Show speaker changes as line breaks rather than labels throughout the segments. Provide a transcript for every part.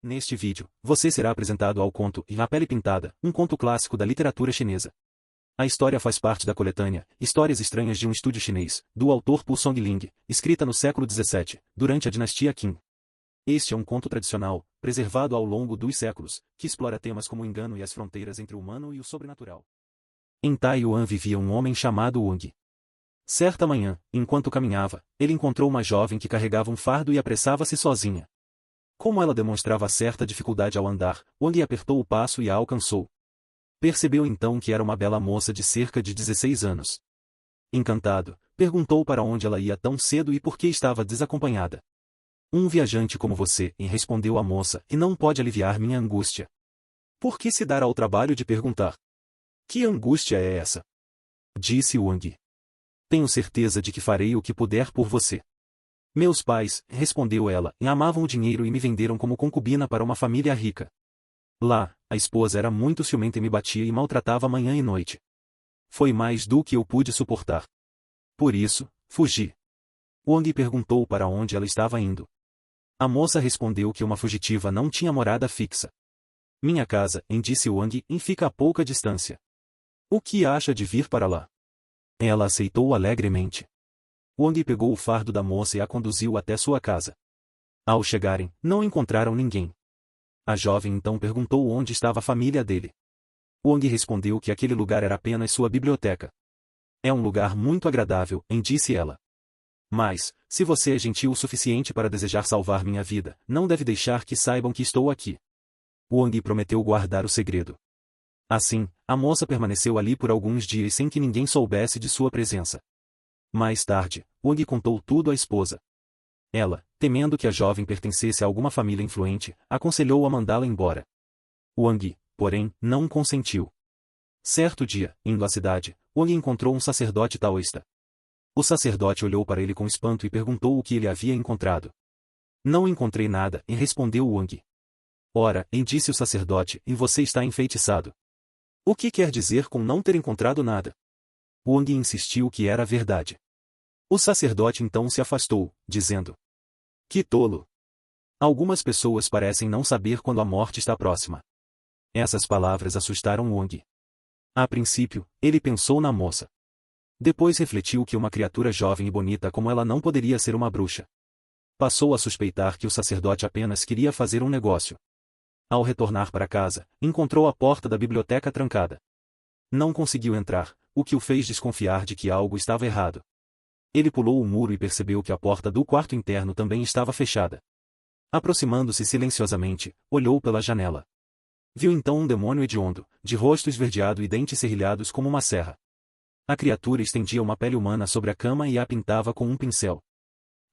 Neste vídeo, você será apresentado ao conto A Pele Pintada, um conto clássico da literatura chinesa. A história faz parte da coletânea Histórias Estranhas de um Estúdio Chinês, do autor Pu Songling, escrita no século XVII, durante a dinastia Qin. Este é um conto tradicional, preservado ao longo dos séculos, que explora temas como o engano e as fronteiras entre o humano e o sobrenatural. Em Taiyuan vivia um homem chamado Wang. Certa manhã, enquanto caminhava, ele encontrou uma jovem que carregava um fardo e apressava-se sozinha. Como ela demonstrava certa dificuldade ao andar, Wang apertou o passo e a alcançou. Percebeu então que era uma bela moça de cerca de 16 anos. Encantado, perguntou para onde ela ia tão cedo e por que estava desacompanhada. Um viajante como você, respondeu a moça, e não pode aliviar minha angústia. Por que se dar ao trabalho de perguntar? Que angústia é essa? Disse Wang. Tenho certeza de que farei o que puder por você. Meus pais, respondeu ela, amavam o dinheiro e me venderam como concubina para uma família rica. Lá, a esposa era muito ciumenta e me batia e maltratava manhã e noite. Foi mais do que eu pude suportar. Por isso, fugi. Wang perguntou para onde ela estava indo. A moça respondeu que uma fugitiva não tinha morada fixa. Minha casa, disse Wang, fica a pouca distância. O que acha de vir para lá? Ela aceitou alegremente. Wang pegou o fardo da moça e a conduziu até sua casa. Ao chegarem, não encontraram ninguém. A jovem então perguntou onde estava a família dele. Wang respondeu que aquele lugar era apenas sua biblioteca. É um lugar muito agradável, disse ela. Mas, se você é gentil o suficiente para desejar salvar minha vida, não deve deixar que saibam que estou aqui. Wang prometeu guardar o segredo. Assim, a moça permaneceu ali por alguns dias sem que ninguém soubesse de sua presença. Mais tarde, Wang contou tudo à esposa. Ela, temendo que a jovem pertencesse a alguma família influente, aconselhou-a mandá-la embora. Wang, porém, não consentiu. Certo dia, indo à cidade, Wang encontrou um sacerdote taoísta. O sacerdote olhou para ele com espanto e perguntou o que ele havia encontrado. Não encontrei nada, respondeu Wang. Ora, disse o sacerdote, você está enfeitiçado. O que quer dizer com não ter encontrado nada? Wang insistiu que era verdade. O sacerdote então se afastou, dizendo: Que tolo! Algumas pessoas parecem não saber quando a morte está próxima. Essas palavras assustaram Wang. A princípio, ele pensou na moça. Depois refletiu que uma criatura jovem e bonita como ela não poderia ser uma bruxa. Passou a suspeitar que o sacerdote apenas queria fazer um negócio. Ao retornar para casa, encontrou a porta da biblioteca trancada. Não conseguiu entrar, o que o fez desconfiar de que algo estava errado. Ele pulou o muro e percebeu que a porta do quarto interno também estava fechada. Aproximando-se silenciosamente, olhou pela janela. Viu então um demônio hediondo, de rosto esverdeado e dentes serrilhados como uma serra. A criatura estendia uma pele humana sobre a cama e a pintava com um pincel.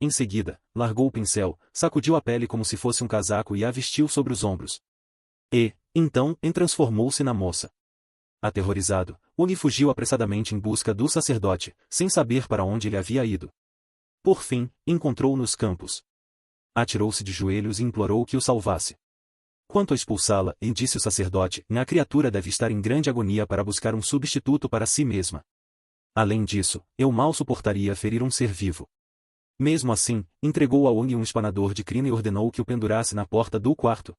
Em seguida, largou o pincel, sacudiu a pele como se fosse um casaco e a vestiu sobre os ombros. Então, transformou-se na moça. Aterrorizado, Wang fugiu apressadamente em busca do sacerdote, sem saber para onde ele havia ido. Por fim, encontrou-o nos campos. Atirou-se de joelhos e implorou que o salvasse. Quanto a expulsá-la, disse o sacerdote, a criatura deve estar em grande agonia para buscar um substituto para si mesma. Além disso, eu mal suportaria ferir um ser vivo. Mesmo assim, entregou a Wang um espanador de crina e ordenou que o pendurasse na porta do quarto.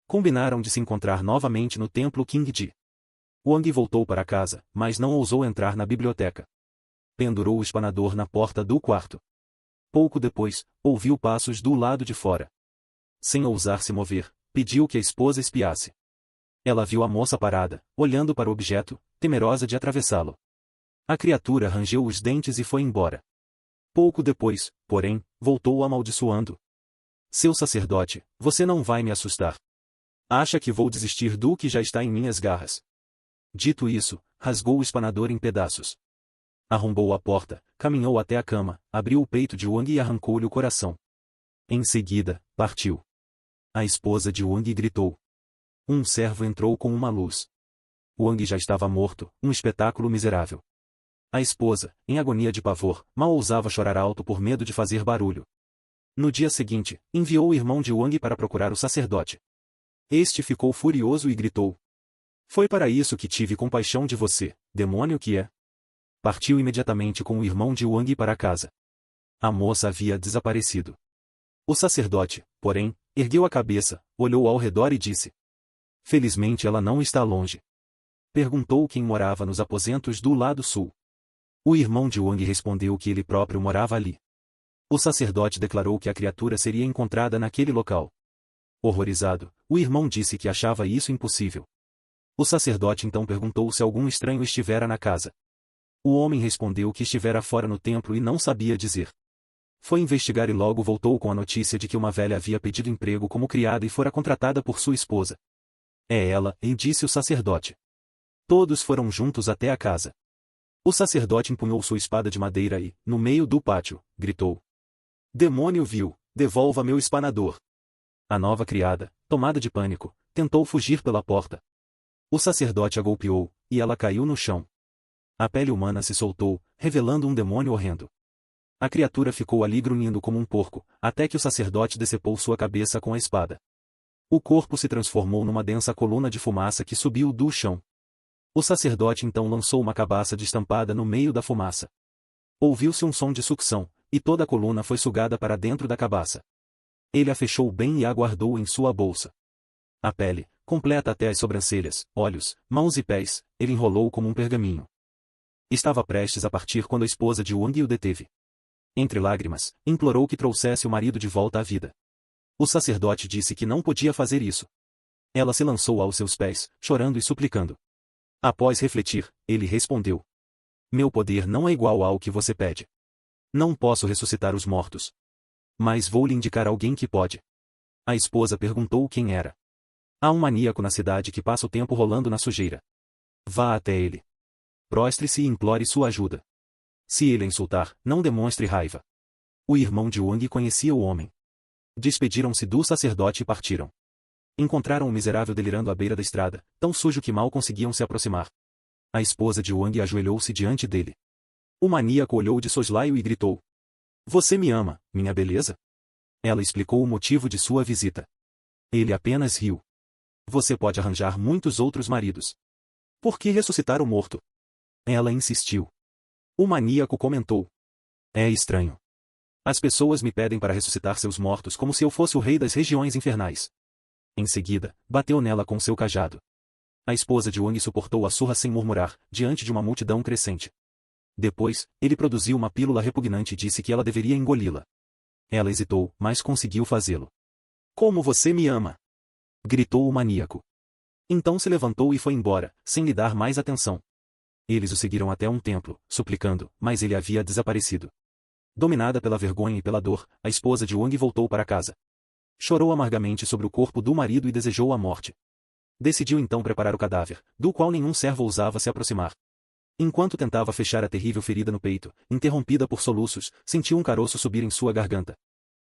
Combinaram de se encontrar novamente no templo Qingji. Wang voltou para casa, mas não ousou entrar na biblioteca. Pendurou o espanador na porta do quarto. Pouco depois, ouviu passos do lado de fora. Sem ousar se mover, pediu que a esposa espiasse. Ela viu a moça parada, olhando para o objeto, temerosa de atravessá-lo. A criatura rangeu os dentes e foi embora. Pouco depois, porém, voltou amaldiçoando. Seu sacerdote, você não vai me assustar. Acha que vou desistir do que já está em minhas garras? Dito isso, rasgou o espanador em pedaços. Arrombou a porta, caminhou até a cama, abriu o peito de Wang e arrancou-lhe o coração. Em seguida, partiu. A esposa de Wang gritou. Um servo entrou com uma luz. Wang já estava morto, um espetáculo miserável. A esposa, em agonia de pavor, mal ousava chorar alto por medo de fazer barulho. No dia seguinte, enviou o irmão de Wang para procurar o sacerdote. Este ficou furioso e gritou: Foi para isso que tive compaixão de você, demônio que é. Partiu imediatamente com o irmão de Wang para casa. A moça havia desaparecido. O sacerdote, porém, ergueu a cabeça, olhou ao redor e disse: Felizmente ela não está longe. Perguntou quem morava nos aposentos do lado sul. O irmão de Wang respondeu que ele próprio morava ali. O sacerdote declarou que a criatura seria encontrada naquele local. Horrorizado, o irmão disse que achava isso impossível. O sacerdote então perguntou se algum estranho estivera na casa. O homem respondeu que estivera fora no templo e não sabia dizer. Foi investigar e logo voltou com a notícia de que uma velha havia pedido emprego como criada e fora contratada por sua esposa. É ela, disse o sacerdote. Todos foram juntos até a casa. O sacerdote empunhou sua espada de madeira e, no meio do pátio, gritou: Demônio vil, devolva meu espanador. A nova criada, tomada de pânico, tentou fugir pela porta. O sacerdote a golpeou, e ela caiu no chão. A pele humana se soltou, revelando um demônio horrendo. A criatura ficou ali grunhindo como um porco, até que o sacerdote decepou sua cabeça com a espada. O corpo se transformou numa densa coluna de fumaça que subiu do chão. O sacerdote então lançou uma cabaça destampada no meio da fumaça. Ouviu-se um som de sucção, e toda a coluna foi sugada para dentro da cabaça. Ele a fechou bem e a guardou em sua bolsa. A pele, completa até as sobrancelhas, olhos, mãos e pés, ele enrolou como um pergaminho. Estava prestes a partir quando a esposa de Wang o deteve. Entre lágrimas, implorou que trouxesse o marido de volta à vida. O sacerdote disse que não podia fazer isso. Ela se lançou aos seus pés, chorando e suplicando. Após refletir, ele respondeu: Meu poder não é igual ao que você pede. Não posso ressuscitar os mortos. Mas vou lhe indicar alguém que pode. A esposa perguntou quem era. Há um maníaco na cidade que passa o tempo rolando na sujeira. Vá até ele. Prostre-se e implore sua ajuda. Se ele a insultar, não demonstre raiva. O irmão de Wang conhecia o homem. Despediram-se do sacerdote e partiram. Encontraram o miserável delirando à beira da estrada, tão sujo que mal conseguiam se aproximar. A esposa de Wang ajoelhou-se diante dele. O maníaco olhou de soslaio e gritou: Você me ama, minha beleza? Ela explicou o motivo de sua visita. Ele apenas riu. Você pode arranjar muitos outros maridos. Por que ressuscitar o morto? Ela insistiu. O maníaco comentou: É estranho. As pessoas me pedem para ressuscitar seus mortos como se eu fosse o rei das regiões infernais. Em seguida, bateu nela com seu cajado. A esposa de Wang suportou a surra sem murmurar, diante de uma multidão crescente. Depois, ele produziu uma pílula repugnante e disse que ela deveria engoli-la. Ela hesitou, mas conseguiu fazê-lo. Como você me ama! Gritou o maníaco. Então se levantou e foi embora, sem lhe dar mais atenção. Eles o seguiram até um templo, suplicando, mas ele havia desaparecido. Dominada pela vergonha e pela dor, a esposa de Wang voltou para casa. Chorou amargamente sobre o corpo do marido e desejou a morte. Decidiu então preparar o cadáver, do qual nenhum servo ousava se aproximar. Enquanto tentava fechar a terrível ferida no peito, interrompida por soluços, sentiu um caroço subir em sua garganta.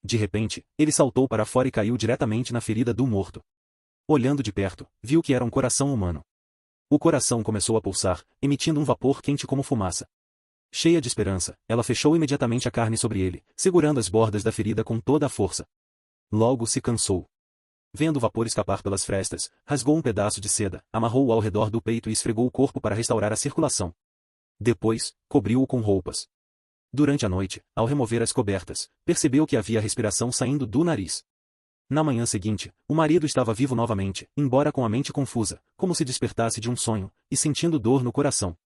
De repente, ele saltou para fora e caiu diretamente na ferida do morto. Olhando de perto, viu que era um coração humano. O coração começou a pulsar, emitindo um vapor quente como fumaça. Cheia de esperança, ela fechou imediatamente a carne sobre ele, segurando as bordas da ferida com toda a força. Logo se cansou. Vendo o vapor escapar pelas frestas, rasgou um pedaço de seda, amarrou-o ao redor do peito e esfregou o corpo para restaurar a circulação. Depois, cobriu-o com roupas. Durante a noite, ao remover as cobertas, percebeu que havia respiração saindo do nariz. Na manhã seguinte, o marido estava vivo novamente, embora com a mente confusa, como se despertasse de um sonho, e sentindo dor no coração.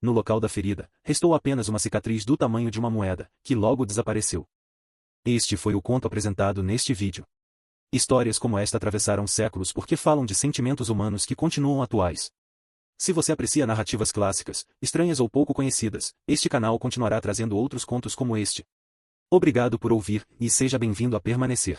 No local da ferida, restou apenas uma cicatriz do tamanho de uma moeda, que logo desapareceu. Este foi o conto apresentado neste vídeo. Histórias como esta atravessaram séculos porque falam de sentimentos humanos que continuam atuais. Se você aprecia narrativas clássicas, estranhas ou pouco conhecidas, este canal continuará trazendo outros contos como este. Obrigado por ouvir, e seja bem-vindo a permanecer.